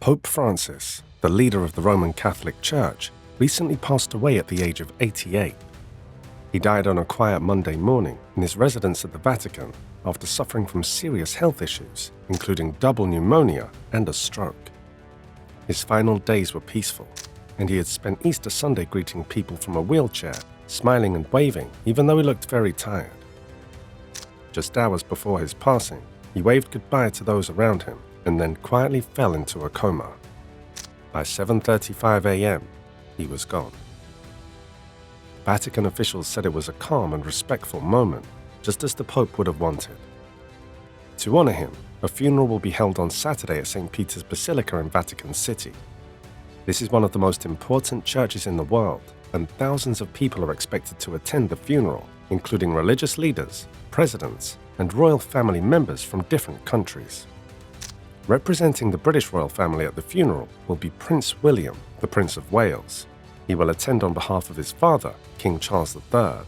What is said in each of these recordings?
Pope Francis, the leader of the Roman Catholic Church, recently passed away at the age of 88. He died on a quiet Monday morning in his residence at the Vatican after suffering from serious health issues, including double pneumonia and a stroke. His final days were peaceful, and he had spent Easter Sunday greeting people from a wheelchair, smiling and waving, even though he looked very tired. Just hours before his passing, he waved goodbye to those around him and then quietly fell into a coma. By 7:35 a.m., he was gone. Vatican officials said it was a calm and respectful moment, just as the Pope would have wanted. To honor him, a funeral will be held on Saturday at St. Peter's Basilica in Vatican City. This is one of the most important churches in the world, and thousands of people are expected to attend the funeral, including religious leaders, presidents, and royal family members from different countries. Representing the British royal family at the funeral will be Prince William, the Prince of Wales. He will attend on behalf of his father, King Charles III.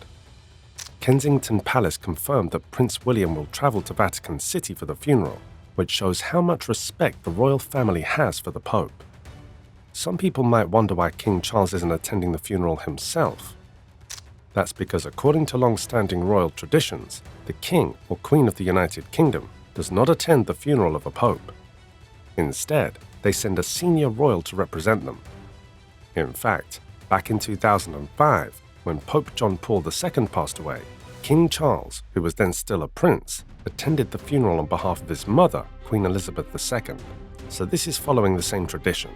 Kensington Palace confirmed that Prince William will travel to Vatican City for the funeral, which shows how much respect the royal family has for the Pope. Some people might wonder why King Charles isn't attending the funeral himself. That's because according to long-standing royal traditions, the King or Queen of the United Kingdom does not attend the funeral of a Pope. Instead, they send a senior royal to represent them. In fact, back in 2005, when Pope John Paul II passed away, King Charles, who was then still a prince, attended the funeral on behalf of his mother, Queen Elizabeth II. So this is following the same tradition.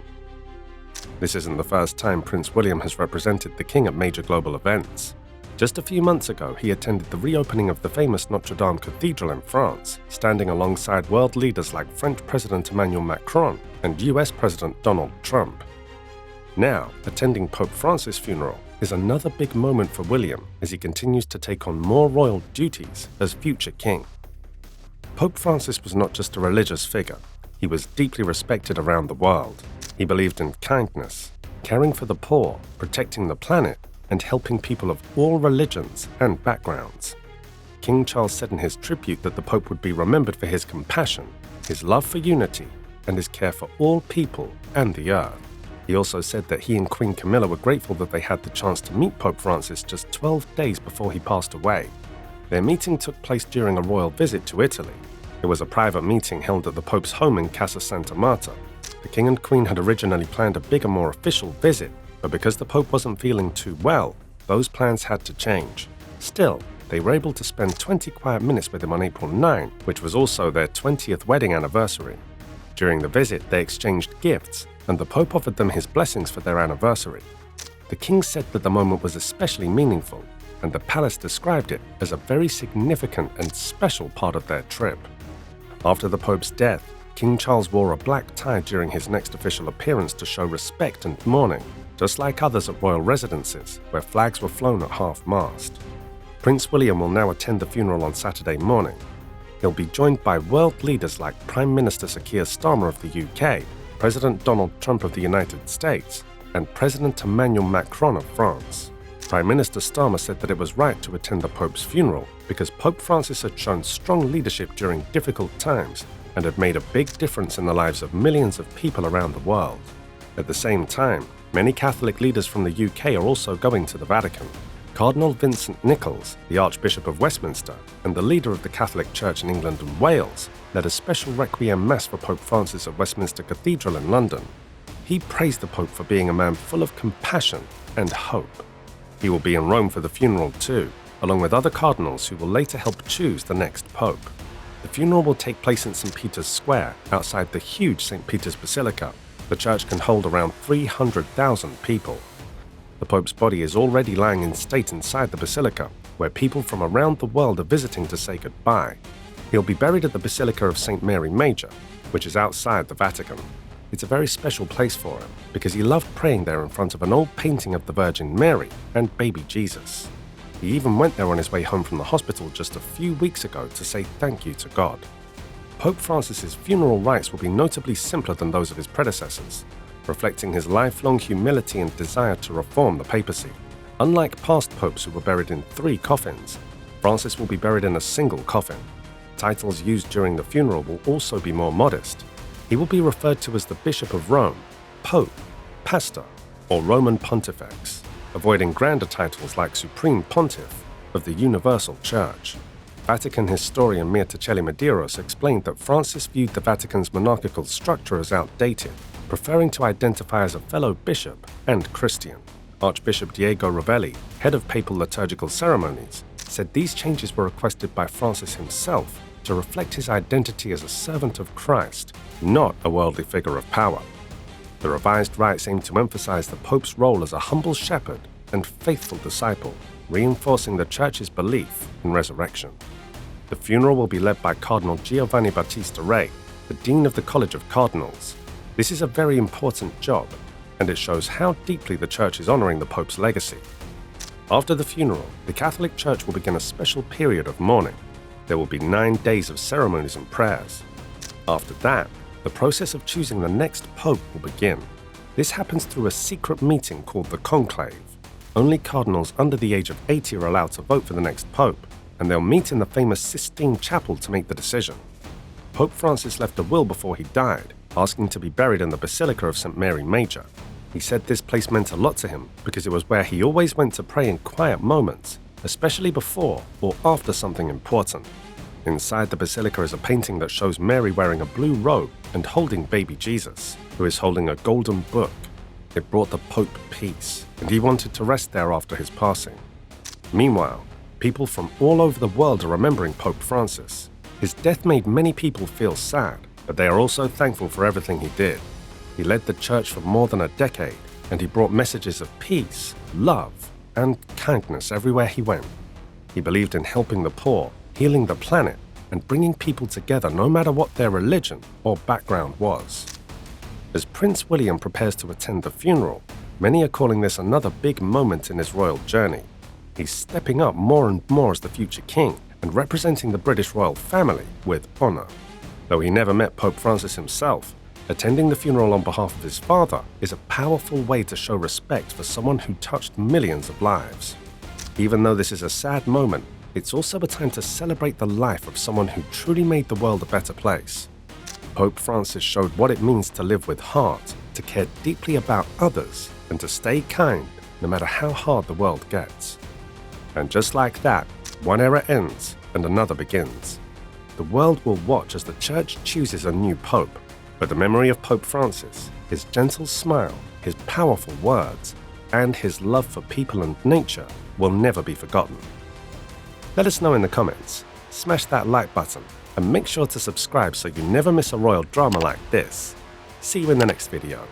This isn't the first time Prince William has represented the king at major global events. Just a few months ago, he attended the reopening of the famous Notre Dame Cathedral in France, standing alongside world leaders like French President Emmanuel Macron and US President Donald Trump. Now, attending Pope Francis' funeral is another big moment for William as he continues to take on more royal duties as future king. Pope Francis was not just a religious figure, he was deeply respected around the world. He believed in kindness, caring for the poor, protecting the planet, and helping people of all religions and backgrounds. King Charles said in his tribute that the Pope would be remembered for his compassion, his love for unity, and his care for all people and the earth. He also said that he and Queen Camilla were grateful that they had the chance to meet Pope Francis just 12 days before he passed away. Their meeting took place during a royal visit to Italy. It was a private meeting held at the Pope's home in Casa Santa Marta. The King and Queen had originally planned a bigger, more official visit, but because the Pope wasn't feeling too well, those plans had to change. Still, they were able to spend 20 quiet minutes with him on April 9, which was also their 20th wedding anniversary. During the visit, they exchanged gifts, and the Pope offered them his blessings for their anniversary. The King said that the moment was especially meaningful, and the palace described it as a very significant and special part of their trip. After the Pope's death, King Charles wore a black tie during his next official appearance to show respect and mourning, just like others at royal residences, where flags were flown at half-mast. Prince William will now attend the funeral on Saturday morning. He'll be joined by world leaders like Prime Minister Sir Keir Starmer of the UK, President Donald Trump of the United States, and President Emmanuel Macron of France. Prime Minister Starmer said that it was right to attend the Pope's funeral because Pope Francis had shown strong leadership during difficult times and had made a big difference in the lives of millions of people around the world. At the same time, many Catholic leaders from the UK are also going to the Vatican. Cardinal Vincent Nichols, the Archbishop of Westminster, and the leader of the Catholic Church in England and Wales, led a special Requiem Mass for Pope Francis at Westminster Cathedral in London. He praised the Pope for being a man full of compassion and hope. He will be in Rome for the funeral too, along with other cardinals who will later help choose the next Pope. The funeral will take place in St. Peter's Square, outside the huge St. Peter's Basilica. The church can hold around 300,000 people. The Pope's body is already lying in state inside the basilica, where people from around the world are visiting to say goodbye. He'll be buried at the Basilica of St. Mary Major, which is outside the Vatican. It's a very special place for him, because he loved praying there in front of an old painting of the Virgin Mary and baby Jesus. He even went there on his way home from the hospital just a few weeks ago to say thank you to God. Pope Francis's funeral rites will be notably simpler than those of his predecessors, reflecting his lifelong humility and desire to reform the papacy. Unlike past popes who were buried in 3 coffins, Francis will be buried in a single coffin. Titles used during the funeral will also be more modest. He will be referred to as the Bishop of Rome, Pope, Pastor, or Roman Pontifex, avoiding grander titles like Supreme Pontiff of the Universal Church. Vatican historian Mirticelli Medeiros explained that Francis viewed the Vatican's monarchical structure as outdated, preferring to identify as a fellow bishop and Christian. Archbishop Diego Rovelli, head of papal liturgical ceremonies, said these changes were requested by Francis himself to reflect his identity as a servant of Christ, not a worldly figure of power. The revised rites aim to emphasize the Pope's role as a humble shepherd and faithful disciple, reinforcing the Church's belief in resurrection. The funeral will be led by Cardinal Giovanni Battista Re, the Dean of the College of Cardinals. This is a very important job, and it shows how deeply the Church is honoring the Pope's legacy. After the funeral, the Catholic Church will begin a special period of mourning. There will be 9 days of ceremonies and prayers. After that, the process of choosing the next Pope will begin. This happens through a secret meeting called the Conclave. Only cardinals under the age of 80 are allowed to vote for the next Pope, and they'll meet in the famous Sistine Chapel to make the decision. Pope Francis left a will before he died, asking to be buried in the Basilica of St. Mary Major. He said this place meant a lot to him because it was where he always went to pray in quiet moments, especially before or after something important. Inside the basilica is a painting that shows Mary wearing a blue robe and holding baby Jesus, who is holding a golden book. It brought the Pope peace, and he wanted to rest there after his passing. Meanwhile, people from all over the world are remembering Pope Francis. His death made many people feel sad, but they are also thankful for everything he did. He led the Church for more than a decade, and he brought messages of peace, love, and kindness everywhere he went. He believed in helping the poor, healing the planet, and bringing people together no matter what their religion or background was. As Prince William prepares to attend the funeral, many are calling this another big moment in his royal journey. He's stepping up more and more as the future king and representing the British royal family with honor. Though he never met Pope Francis himself, attending the funeral on behalf of his father is a powerful way to show respect for someone who touched millions of lives. Even though this is a sad moment, it's also a time to celebrate the life of someone who truly made the world a better place. Pope Francis showed what it means to live with heart, to care deeply about others, and to stay kind no matter how hard the world gets. And just like that, one era ends and another begins. The world will watch as the Church chooses a new Pope, but the memory of Pope Francis, his gentle smile, his powerful words, and his love for people and nature will never be forgotten. Let us know in the comments, smash that like button, and make sure to subscribe so you never miss a royal drama like this. See you in the next video.